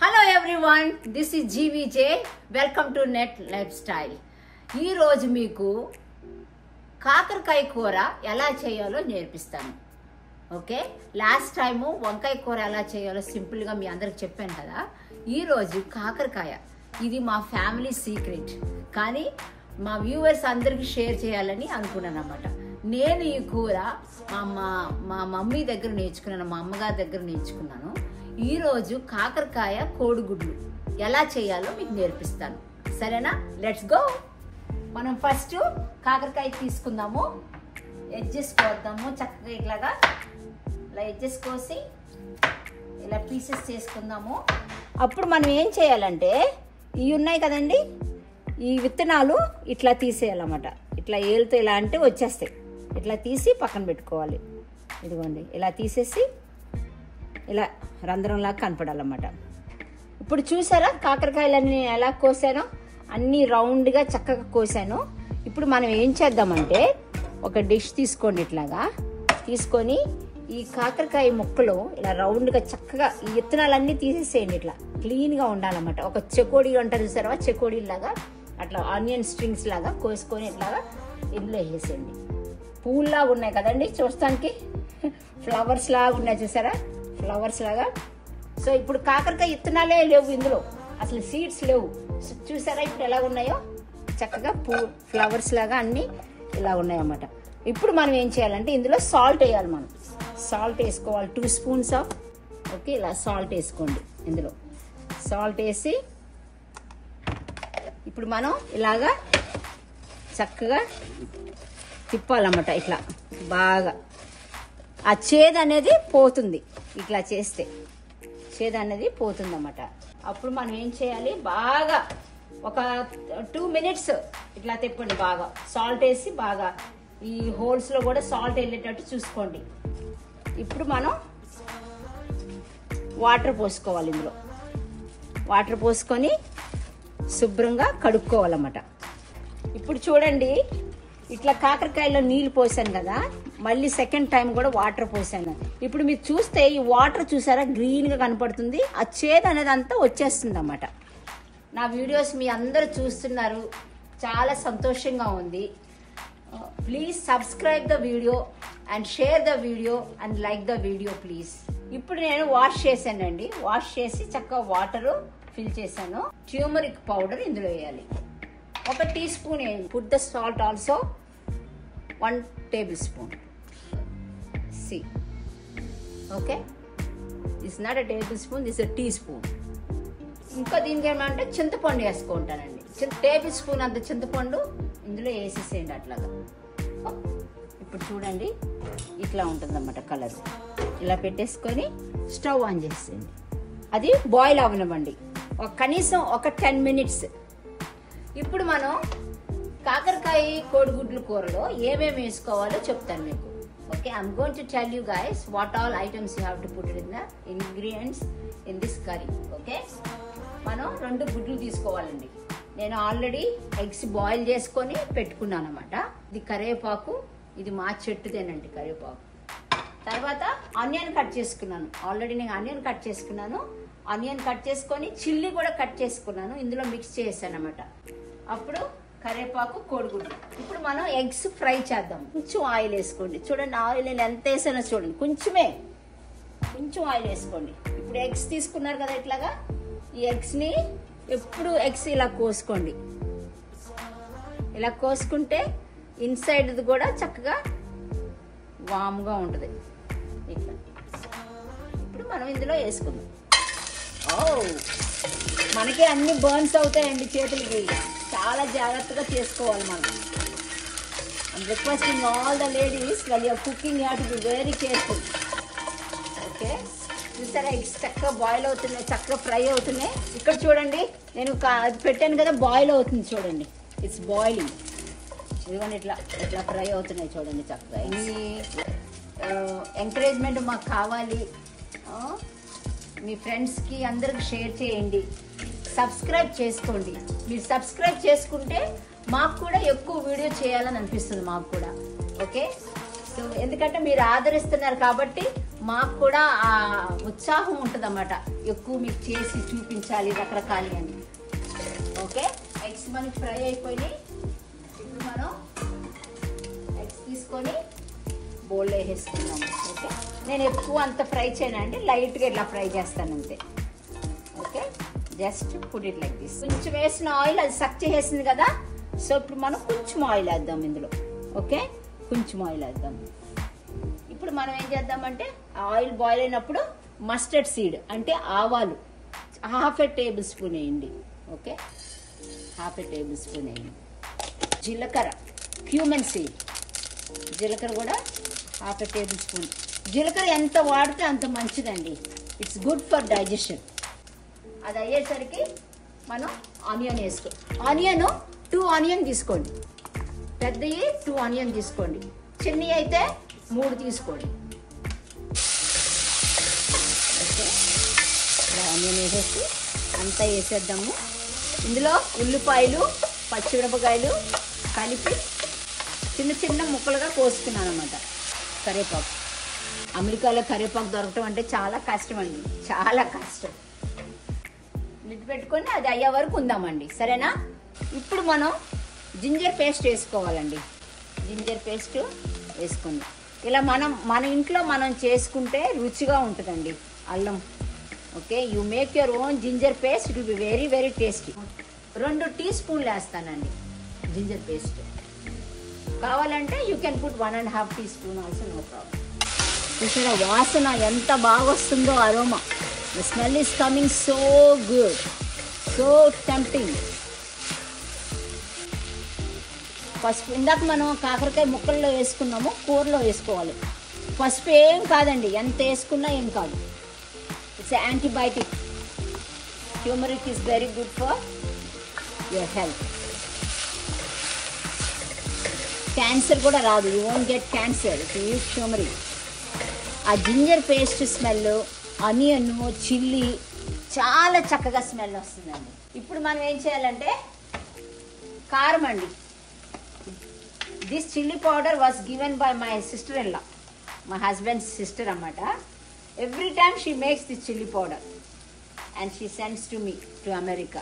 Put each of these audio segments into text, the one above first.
Hello everyone, this is GVJ. Welcome to net life style. ఈరోజు మీకు కాకరకాయ కూర ఎలా చేయాలో నేర్పిస్తాను. ఓకే, లాస్ట్ టైము వంకాయ కూర ఎలా చేయాలో సింపుల్గా మీ అందరికి చెప్పాను కదా. ఈరోజు కాకరకాయ, ఇది మా ఫ్యామిలీ సీక్రెట్, కానీ మా వ్యూవర్స్ అందరికీ షేర్ చేయాలని అనుకున్నాను అన్నమాట. నేను ఈ కూర మా మమ్మీ దగ్గర నేర్చుకున్నాను, మా అమ్మగారి దగ్గర నేర్చుకున్నాను. ఈరోజు కాకరకాయ కోడిగుడ్లు ఎలా చేయాలో మీకు నేర్పిస్తాను. సరేనా? Let's go. మనం ఫస్ట్ కాకరకాయ తీసుకుందాము, ఎడ్జెస్ కోద్దాము. చక్కగా ఇలా ఎడ్జెస్ కోసి ఇలా పీసెస్ చేసుకుందాము. అప్పుడు మనం ఏం చేయాలంటే, ఇవి ఉన్నాయి కదండి, ఈ విత్తనాలు ఇట్లా తీసేయాలన్నమాట. ఇట్లా ఏలుతో ఇలా అంటే వచ్చేస్తాయి. ఇట్లా తీసి పక్కన పెట్టుకోవాలి. ఇదిగోండి, ఇలా తీసేసి ఇలా రంధ్రంలాగా కనపడాలన్నమాట. ఇప్పుడు చూసారా కాకరకాయలన్నీ ఎలా కోసానో, అన్నీ రౌండ్గా చక్కగా కోసాను. ఇప్పుడు మనం ఏం చేద్దామంటే, ఒక డిష్ తీసుకోండి, ఇట్లాగా తీసుకొని ఈ కాకరకాయ ముక్కలు ఇలా రౌండ్గా చక్కగా ఈ విత్తనాలన్నీ తీసేసేయండి. ఇట్లా క్లీన్గా ఉండాలన్నమాట. ఒక చెకోడీ అంటారు చూసారా, చెకోడీలాగా అట్లా ఆనియన్ స్ట్రింగ్స్ లాగా కోసుకొని ఇట్లాగా ఇందులో వేసేయండి. పూల్లాగా ఉన్నాయి కదండి, చూస్తానికి ఫ్లవర్స్ లాగా ఉన్నాయి చూసారా, ఫ్లవర్స్ లాగా. సో ఇప్పుడు కాకరకాయ విత్తనాలే లేవు ఇందులో, అసలు సీడ్స్ లేవు. చూసారా ఇప్పుడు ఎలా ఉన్నాయో, చక్కగా ఫ్లవర్స్ లాగా అన్నీ ఇలా ఉన్నాయన్నమాట. ఇప్పుడు మనం ఏం చేయాలంటే, ఇందులో సాల్ట్ వేయాలి. మనం సాల్ట్ వేసుకోవాలి, 2 స్పూన్స్ ఆఫ్. ఓకే, ఇలా సాల్ట్ వేసుకోండి. ఇందులో సాల్ట్ వేసి ఇప్పుడు మనం ఇలాగా చక్కగా తిప్పాలన్నమాట. ఇట్లా బాగా ఆ చేదు అనేది పోతుంది. ఇట్లా చేస్తే చేదు అనేది పోతుంది అన్నమాట. అప్పుడు మనం ఏం చేయాలి, బాగా ఒక 2 మినిట్స్ ఇట్లా తిప్పండి. బాగా సాల్ట్ వేసి బాగా ఈ హోల్స్లో కూడా సాల్ట్ వెళ్ళేటట్టు చూసుకోండి. ఇప్పుడు మనం వాటర్ పోసుకోవాలి. ఇందులో వాటర్ పోసుకొని శుభ్రంగా కడుక్కోవాలన్నమాట. ఇప్పుడు చూడండి, ఇట్లా కాకరకాయలో నీళ్ళు పోసాను కదా, మళ్ళీ సెకండ్ టైం కూడా వాటర్ పోసాను. ఇప్పుడు మీరు చూస్తే ఈ వాటర్ చూసారా గ్రీన్గా కనపడుతుంది. ఆ చేదు అనేది అంతా వచ్చేస్తుంది అన్నమాట. నా వీడియోస్ మీ అందరూ చూస్తున్నారు, చాలా సంతోషంగా ఉంది. Please subscribe the video and share the video and like the video please. ఇప్పుడు నేను వాష్ చేశానండి. వాష్ చేసి చక్కగా వాటరు ఫిల్ చేశాను. ట్యూమరిక్ పౌడర్ ఇందులో వేయాలి, 1 టీ స్పూన్ వేయాలి. Put the salt also 1 tablespoon. See okay, this not a tablespoon, this a teaspoon. ఇంకా దీనికి ఏమంటే చింతపండు వేసుకుంటానండి. టేబుల్ స్పూన్ అంత చింతపండు ఇందులో వేసేసేయండి అట్లాగా. ఇప్పుడు చూడండి ఇట్లా ఉంటుందన్నమాట కలర్. ఇలా పెట్టేసుకొని స్టవ్ ఆన్ చేసేయండి. అది బాయిల్ అవ్వనివ్వండి కనీసం ఒక 10 మినిట్స్. ఇప్పుడు మనం కాకరకాయ కోడిగుడ్లు కూరలో ఏమేమి వేసుకోవాలో చెప్తాను మీకు. Okay, I'm going to tell you guys what all items you have to put in the ingredients in this curry. Okay, మనం 2 గుడ్లు తీసుకోవాలండి. నేను ఆల్రెడీ ఎగ్స్ బాయిల్ చేసుకొని పెట్టుకున్నాను అనమాట. ఇది కరివేపాకు, ఇది మా చెట్టుదేనండి కరివేపాకు. తర్వాత ఆనియన్ కట్ చేసుకున్నాను. ఆల్రెడీ నేను ఆనియన్ కట్ చేసుకున్నాను. ఆనియన్ కట్ చేసుకొని చిల్లీ కూడా కట్ చేసుకున్నాను, ఇందులో మిక్స్ చేశాను అనమాట. అప్పుడు కరివేపాకు, కోడిగుడ్డు. ఇప్పుడు మనం ఎగ్స్ ఫ్రై చేద్దాం. కొంచెం ఆయిల్ వేసుకోండి. చూడండి ఆయిల్ నేను ఎంత వేసానో చూడండి, కొంచెం ఆయిల్ వేసుకోండి. ఇప్పుడు ఎగ్స్ తీసుకున్నారు కదా, ఇట్లాగా ఈ ఎగ్స్ని ఎప్పుడు ఎగ్స్ ఇలా కోసుకోండి. ఇలా కోసుకుంటే ఇన్సైడ్ది కూడా చక్కగా వామ్గా ఉంటుంది. ఇట్లా ఇప్పుడు మనం ఇందులో వేసుకుందాం. మనకి అన్ని బర్న్స్ అవుతాయండి చేతులకి, చాలా జాగ్రత్తగా చేసుకోవాలి మనం. I'm requesting all the ladies, while you are cooking you have to be very careful. Okay, చూసారా ఎగ్స్ చక్కగా బాయిల్ అవుతున్నాయి, చక్కగా ఫ్రై అవుతున్నాయి. ఇక్కడ చూడండి నేను అది పెట్టాను కదా, బాయిల్ అవుతుంది చూడండి, ఇట్స్ బాయిలింగ్. ఇదిగోండి ఇట్లా ఫ్రై అవుతున్నాయి చూడండి చక్కగా. ఈ ఎంకరేజ్మెంట్ మాకు కావాలి. మీ ఫ్రెండ్స్కి అందరికి షేర్ చేయండి, సబ్స్క్రైబ్ చేసుకోండి. మీరు సబ్స్క్రైబ్ చేసుకుంటే మాకు కూడా ఎక్కువ వీడియో చేయాలని అనిపిస్తుంది మాకు కూడా. ఓకే, సో ఎందుకంటే మీరు ఆదరిస్తున్నారు కాబట్టి మాకు కూడా ఆ ఉత్సాహం ఉంటుంది అన్నమాట, ఎక్కువ మీకు చేసి చూపించాలి రకరకాలు అని. ఓకే, ఎగ్స్ మనకి ఫ్రై అయిపోయి ఇప్పుడు మనం ఎగ్స్ తీసుకొని బౌల్లో వేసేసుకున్నాము. ఓకే, నేను ఎక్కువ అంత ఫ్రై చేయనండి, లైట్గా ఇట్లా ఫ్రై చేస్తాను అంతే. Okay, just put it like this. కొంచెం వేసిన ఆయిల్ అది సక్ చేసేసింది కదా, సో ఇప్పుడు మనం కొంచెం ఆయిల్ వేద్దాం ఇందులో. ఓకే, కొంచెం ఆయిల్ వేద్దాం. ఇప్పుడు మనం ఏం చేద్దామంటే ఆయిల్ బాయిల్ అయినప్పుడు మస్టర్డ్ సీడ్ అంటే ఆవాలు ½ టేబుల్ స్పూన్ వేయండి. ఓకే, ½ టేబుల్ స్పూన్ వేయండి. జీలకర్ర క్యూమెన్ సీడ్, జీలకర్ర కూడా ½ టేబుల్ స్పూన్. జీలకర్ర ఎంత వాడితే అంత మంచిదండి, ఇట్స్ గుడ్ ఫర్ డైజెషన్. అది అయ్యేసరికి మనం ఆనియన్ వేసుకో. ఆనియన్ 2 ఆనియన్ తీసుకోండి, పెద్దవి 2 ఆనియన్ తీసుకోండి, చిన్నవి అయితే 3 తీసుకోండి. ఓకే, ఆనియన్ వేసేసి అంతా వేసేద్దాము. ఇందులో ఉల్లిపాయలు పచ్చిమిరపకాయలు కలిపి చిన్న చిన్న ముక్కలుగా కోసుకున్నాను అన్నమాట. కరివేపాకు, అమెరికాలో కరివేపాకు దొరకటం అంటే చాలా కష్టం అండి, చాలా కష్టం. లిడ్ పెట్టుకొని అది అయ్యే వరకు ఉందామండి, సరేనా? ఇప్పుడు మనం జింజర్ పేస్ట్ వేసుకోవాలండి. జింజర్ పేస్ట్ వేసుకోండి. ఇలా మన ఇంట్లో మనం చేసుకుంటే రుచిగా ఉంటుందండి అల్లం. Okay, you make your own ginger paste, it will be very very tasty. 2 టీ స్పూన్లు వేస్తానండి జింజర్ పేస్ట్. కావాలంటే you can put 1.5 teaspoon also, no problem. చూసారా వాసన ఎంత బాగా వస్తుందో, aroma. The smell is coming so good, so tempting. పసుపు ఇందాక మనం కాకరకాయ ముక్కల్లో వేసుకున్నాము, కూరలో వేసుకోవాలి. పసుపు ఏం కాదండి, ఎంత వేసుకున్నా ఏం కాదు. It's antibiotic. Turmeric is very good for your health. Cancer కూడా రాదు, you won't get cancer if you use turmeric. ఆ ginger paste smell, onion, chilli చాలా చక్కగా స్మెల్ వస్తుందండి. ఇప్పుడు మనం ఏం చేయాలంటే కారం అండి. This chilli powder was given by my sister in లా, మా హస్బెండ్స్ సిస్టర్ అన్నమాట. Every time she makes this chilli powder and she sends to me to America.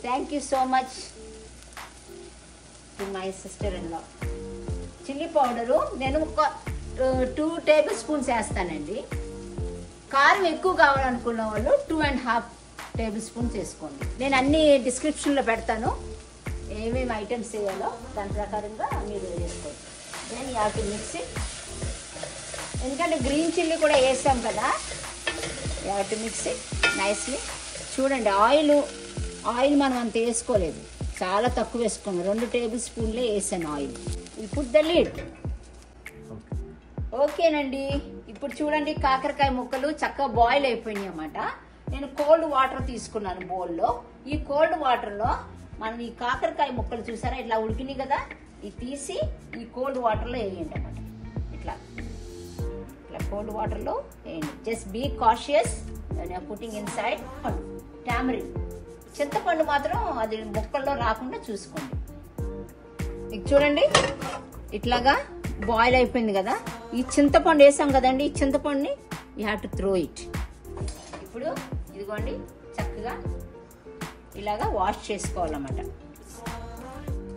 Thank you so much to my sister in law. Chilli powder నేను ఒక 2 table spoons వేస్తానండి. కారం ఎక్కువ కావాలనుకున్న వాళ్ళు 2.5 table spoons వేసుకోండి. నేను అన్ని డిస్క్రిప్షన్లో పెడతాను, ఏమేమి ఐటమ్స్ వేయాలో దాని ప్రకారంగా మీరు వేసుకోండి. Then you have to mix it. ఎందుకంటే గ్రీన్ చిల్లీ కూడా వేసాం కదా, you have to mix it nicely. చూడండి ఆయిల్ మనం అంత వేసుకోలేదు, చాలా తక్కువ వేసుకోండి. 2 టేబుల్ స్పూన్లే వేసాను ఆయిల్. Put the lid. ఓకేనండి, ఇప్పుడు చూడండి కాకరకాయ ముక్కలు చక్కగా బాయిల్ అయిపోయినాయి అన్నమాట. నేను కోల్డ్ వాటర్ తీసుకున్నాను బౌల్లో. ఈ కోల్డ్ వాటర్లో మనం ఈ కాకరకాయ ముక్కలు చూసారా ఇట్లా ఉడికినాయి కదా, ఇది తీసి ఈ కోల్డ్ వాటర్లో వేయండి అన్నమాట. ఇట్లా కోల్డ్ వాటర్లో వేయండి. Just be cautious putting inside tamarind. చింతపండు మాత్రం అది ముక్కల్లో రాకుండా చూసుకోండి. మీకు చూడండి ఇట్లాగా బాయిల్ అయిపోయింది కదా, ఈ చింతపండు వేసాం కదండి, ఈ చింతపండుని you have to throw it. ఇప్పుడు ఇదిగోండి చక్కగా ఇలాగా వాష్ చేసుకోవాలన్నమాట.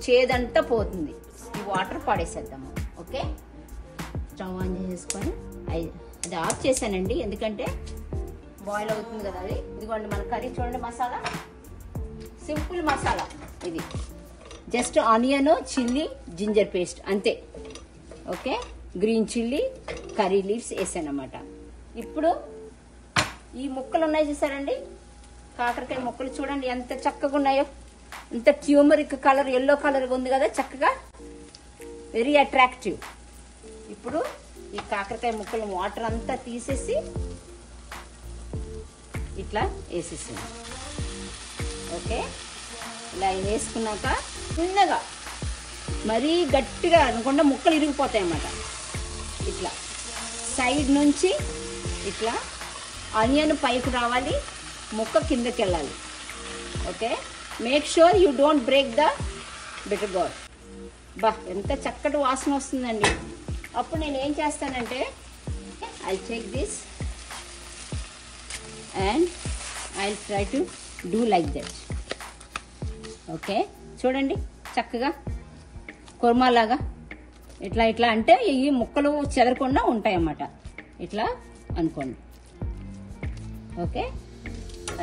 చేదంతా పోతుంది, ఈ వాటర్ పడేసేద్దాము. ఓకే, స్టవ్ ఆన్ చేసుకొని అది ఆఫ్ చేశానండి, ఎందుకంటే బాయిల్ అవుతుంది కదా అది. ఇదిగోండి మన కర్రీ చూడండి, మసాలా సింపుల్ మసాలా ఇది, just onion, chilli, ginger paste అంతే. Okay, green chilli, curry leaves వేసానమాట. ఇప్పుడు ఈ ముక్కలు ఉన్నాయి చూసారండి, కాకరకాయ ముక్కలు చూడండి ఎంత చక్కగా ఉన్నాయో, ఎంత ట్యూమరిక్ కలర్, ఎల్లో కలర్ ఉంది కదా, చక్కగా వెరీ అట్రాక్టివ్. ఇప్పుడు ఈ కాకరకాయ ముక్కలు వాటర్ అంతా తీసేసి ఇట్లా వేసేసింది. ఓకే, ఇలా వేసుకున్నాక చిన్నగా, మరీ గట్టిగా అనుకుండా ముక్కలు ఇరిగిపోతాయి అన్నమాట. ఇట్లా సైడ్ నుంచి ఇట్లా ఆనియన్ పైకి రావాలి, ముక్క కిందకి వెళ్ళాలి. Okay, make sure you don't break the bitter gourd. బా ఎంత చక్కటి వాసన వస్తుందండి. అప్పుడు నేను ఏం చేస్తానంటే I check this and I try to do like that. Okay, చూడండి చక్కగా కుర్మాలాగా ఇట్లా ఇట్లా అంటే ఈ ముక్కలు చెదరకుండా ఉంటాయి అన్నమాట. ఇట్లా అనుకోండి. ఓకే,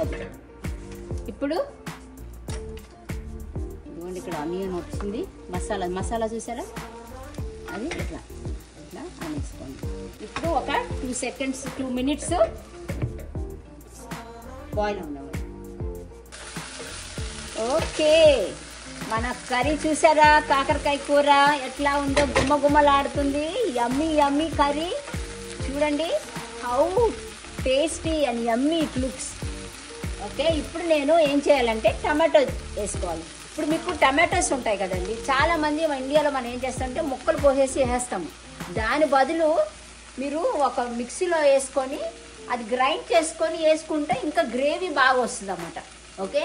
అది ఇప్పుడు ఇదిగోండి ఇక్కడ ఆనియన్ వచ్చింది. మసాలా చూసారా, అది ఇట్లా ఇట్లా అనేసుకోండి. ఇప్పుడు ఒక 2 minutes బాయిల్ ఉండవాలి. ఓకే, మన కర్రీ చూసారా, కాకరకాయ కూర ఎట్లా ఉందో, గుమ్మగుమ్మలాడుతుంది. యమ్మీ యమ్మీ కర్రీ. చూడండి how tasty and yummy it looks. Okay, ఇప్పుడు నేను ఏం చేయాలంటే టమాటో వేసుకోవాలి. ఇప్పుడు మీకు టమాటోస్ ఉంటాయి కదండి, చాలా మంది ఇండియాలో మనం ఏం చేస్తామంటే ముక్కలు పోసేసి వేస్తాము. దాని బదులు మీరు ఒక మిక్సీలో వేసుకొని అది గ్రైండ్ చేసుకొని వేసుకుంటే ఇంకా గ్రేవీ బాగా వస్తుంది అన్నమాట. Okay,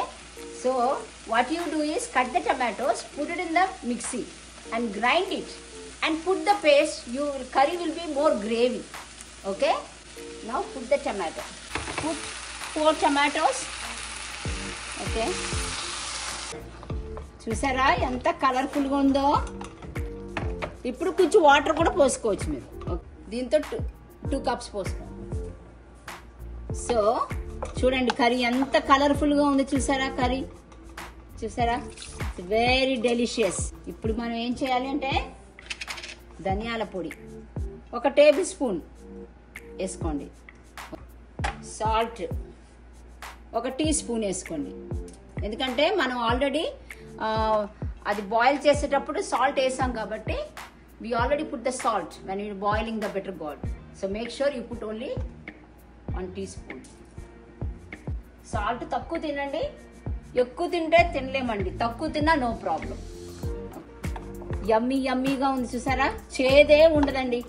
so what you do is cut the tomatoes, put it in the mixie and grind it and put the paste. Your curry will be more gravy. Okay, now put the tomato. Put 4 tomatoes. Okay, చూసారా ఎంత కలర్ఫుల్గా ఉందో. ఇప్పుడు కొంచెం water కూడా పోసుకోవచ్చు మీరు. దీంతో 2 cups పోసుకోండి. సో చూడండి కర్రీ ఎంత కలర్ఫుల్గా ఉంది. చూసారా కర్రీ, చూసారా, వెరీ డెలిషియస్. ఇప్పుడు మనం ఏం చేయాలి అంటే ధనియాల పొడి 1 tablespoon వేసుకోండి. సాల్ట్ 1 teaspoon వేసుకోండి. ఎందుకంటే మనం ఆల్రెడీ అది బాయిల్ చేసేటప్పుడు సాల్ట్ వేసాం కాబట్టి we already put the salt when you're boiling the bitter gourd. So make sure you put only 1 teaspoon. Salt తక్కువ తినండి, ఎక్కువ తింటే తినలేమండి. తక్కువ తిన్నా నో ప్రాబ్లం. యమ్మీ యమ్మీగా ఉంది చూసారా, చేదే ఉండదండి.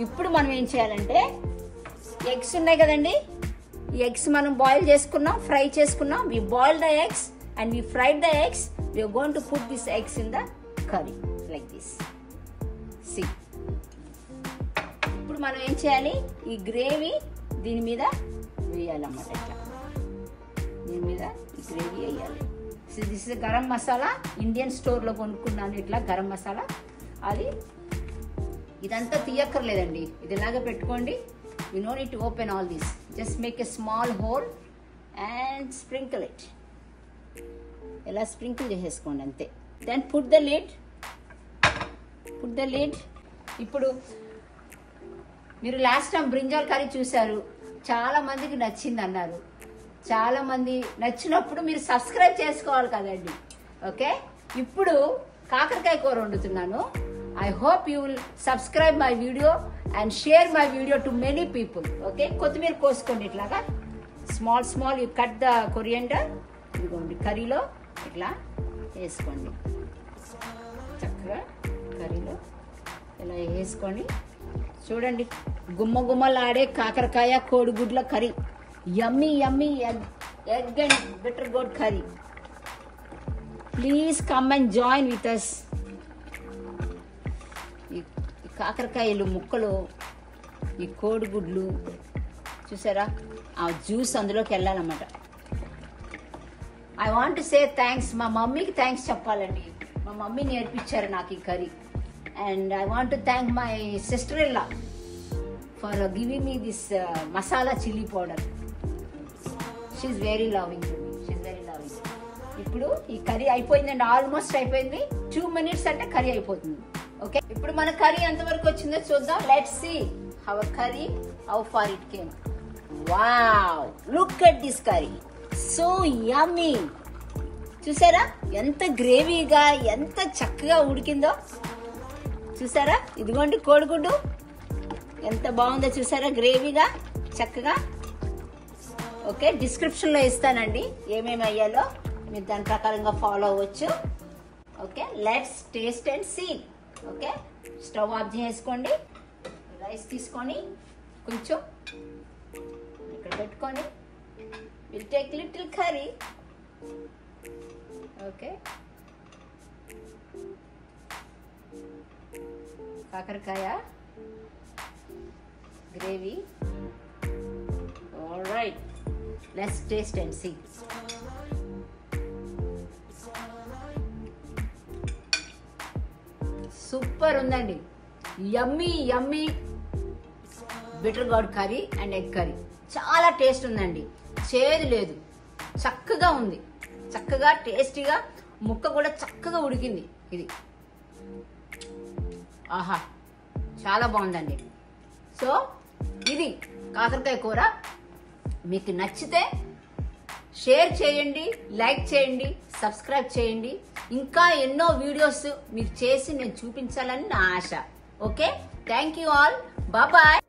ఇప్పుడు మనం ఏం చేయాలంటే ఎగ్స్ ఉన్నాయి కదండి, ఈ ఎగ్స్ మనం బాయిల్ చేసుకున్నాం, ఫ్రై చేసుకున్నాం. We boil the eggs and we fried the eggs. We are going to put this eggs in the curry like this. See, ఇప్పుడు మనం ఏం చేయాలి, ఈ గ్రేవీ దీని మీద వేయాలన్నమాట. ఇట్లా దీని మీద ఈ గ్రేవీ వేయాలి. This is garam masala, Indian స్టోర్లో కొనుక్కున్నాను ఇట్లా గరం మసాలా. అది ఇదంతా తీయక్కర్లేదండి, ఇది ఇలాగే పెట్టుకోండి. You no need to open all this. Just make a small hole and sprinkle it. ఇలా స్ప్రింకిల్ చేసేసుకోండి అంతే. Then put the lid. ఇప్పుడు మీరు లాస్ట్ టైం బ్రింజాల్ కర్రీ చూసారు, చాలా మందికి నచ్చింది అన్నారు. చాలా మంది నచ్చినప్పుడు మీరు సబ్స్క్రైబ్ చేసుకోవాలి కదండి. ఓకే, ఇప్పుడు కాకరకాయ కూర వండుతున్నాను. I hope you will subscribe my video and share my video to many people. Okay, కొత్తిమీర కోసుకోండి ఇట్లాగా. Small you cut the coriander. ఇదిగోండి కర్రీలో ఇట్లా వేసుకోండి. చక్కగా కర్రీలో ఇలా వేసుకొని చూడండి, గుమ్మలాడే కాకరకాయ కోడిగుడ్ల curry. Yummy yummy egg and bitter gourd curry. Please come and join with us. ఈ కాకరకాయలు ముక్కలు, ఈ కోడిగుడ్లు చూసారా, ఆ జ్యూస్ అందులోకి వెళ్ళాలన్నమాట. I want to say thanks. మా మమ్మీకి థ్యాంక్స్ చెప్పాలండి. మా మమ్మీ నేర్పించారు నాకు ఈ curry. And I want to thank my sister in law for giving me this masala chilli powder. She's very loving to me. She's very loving. ఇప్పుడు ఈ curry అయిపోయిందండి, ఆల్మోస్ట్ అయిపోయింది. 2 minutes అంటే కర్రీ అయిపోతుంది. ఓకే, ఇప్పుడు మన కర్రీ ఎంతవరకు వచ్చిందో చూద్దాం. Let's see our curry, how far it came. Wow, look at this curry, so yummy. చూసారా ఎంత గ్రేవీగా, ఎంత చక్కగా ఉడికిందో చూసారా. ఇదిగోండి కోడిగుడ్డు ఎంత బాగుందో చూసారా, గ్రేవీగా చక్కగా. ఓకే, డిస్క్రిప్షన్లో ఇస్తానండి ఏమేమి అయ్యాలో, మీరు దాని ప్రకారంగా ఫాలో అవ్వచ్చు. Okay, let's taste and see. Okay, stove off చేసుకోండి. రైస్ తీసుకొని కొంచెం ఇక్కడ పెట్టుకొని will take little curry. Okay, కాకరకాయ gravy. All right, let's taste and see. Super ఉందండి. Yummy yummy bitter gourd curry and egg curry. చాలా taste ఉందండి, చేదు లేదు, చక్కగా ఉంది, చక్కగా టేస్టీగా, ముక్క కూడా చక్కగా ఉడికింది. ఇది ఆహా చాలా బాగుందండి. సో ఇది కాకరకాయ కూర. మీకు నచ్చితే షేర్ చేయండి, లైక్ చేయండి, సబ్స్క్రైబ్ చేయండి. ఇంకా ఎన్నో వీడియోస్ మీరు చేసి నేను చూపించాలని నా ఆశ. Okay, thank you all, bye.